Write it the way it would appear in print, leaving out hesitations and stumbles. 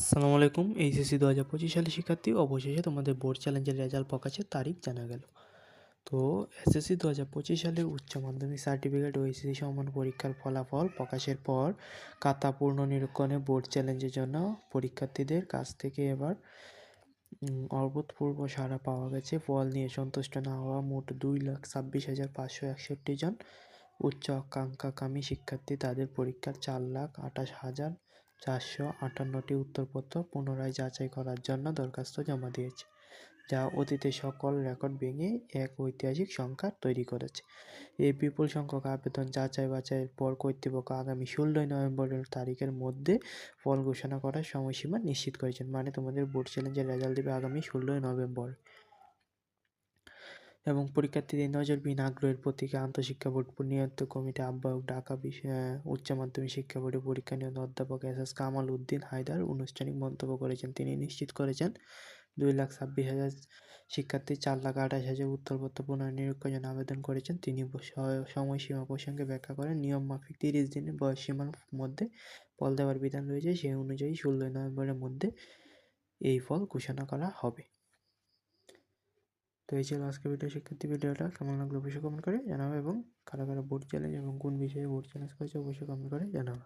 আসসালামু আলাইকুম। এইচএসসি 2025 সালের শিক্ষার্থী, অবশেষে তোমাদের বোর্ড চ্যালেঞ্জের রেজাল্ট প্রকাশের তারিখ জানা গেল। তো এসএসসি 2025 সালের উচ্চ মাধ্যমিক সার্টিফিকেট ও এইচএসসি সমান পরীক্ষার ফলাফল প্রকাশের পর খাতা পুনর্নিরীক্ষণে বোর্ড চ্যালেঞ্জের জন্য পরীক্ষার্থীদের কাছ থেকে এবার অভূতপূর্ব সাড়া পাওয়া গেছে। ফল নিয়ে সন্তুষ্ট না হওয়া মোট 2,26,561 জন উচ্চ আকাঙ্ক্ষাকামী শিক্ষার্থী তাদের পরীক্ষার 4,28,458টি উত্তরপত্র পুনরায় যাচাই করার জন্য দরখাস্ত জমা দিয়েছে, যা অতীতের সকল রেকর্ড ভেঙে এক ঐতিহাসিক সংখ্যা তৈরি করেছে। এই বিপুল সংখ্যক আবেদন যাচাই বাছাইয়ের পর কর্তৃপক্ষ আগামী 16 নভেম্বরের তারিখের মধ্যে ফল ঘোষণা করার সময়সীমা নিশ্চিত করেছেন। মানে তোমাদের বোর্ড চ্যালেঞ্জের রেজাল্ট দেবে আগামী 16 নভেম্বর। এবং পরীক্ষার্থীদের নজরবিহীন আগ্রহের প্রতীকে আন্তঃশিক্ষা বোর্ড নিয়ন্ত্রক কমিটি আহ্বায়ক, ঢাকা উচ্চ মাধ্যমিক শিক্ষা বোর্ডের পরীক্ষা নিয়ন্ত্রক অধ্যাপক এস কামাল উদ্দিন হায়দার আনুষ্ঠানিক মন্তব্য করেছেন। তিনি নিশ্চিত করেছেন 2,26,000 শিক্ষার্থী 4,28,000 উত্তরপত্র পুনর্নিরীক্ষণের জন্য আবেদন করেছেন। তিনি সময়সীমা প্রসঙ্গে ব্যাখ্যা করেন, নিয়ম মাফিক 30 দিনের বয়সসীমার মধ্যে ফল দেওয়ার বিধান রয়েছে। সেই অনুযায়ী 16 নভেম্বরের মধ্যে এই ফল ঘোষণা করা হবে। তো এই ছিল আজকের ভিডিওটা কেমন লাগলো অবশ্যই কমেন্ট করে জানাবে, এবং কারা কারা বোর্ড চ্যালেঞ্জ এবং কোন বিষয়ে বোর্ড চ্যালেঞ্জ করেছে অবশ্যই কমেন্ট করে জানাবে।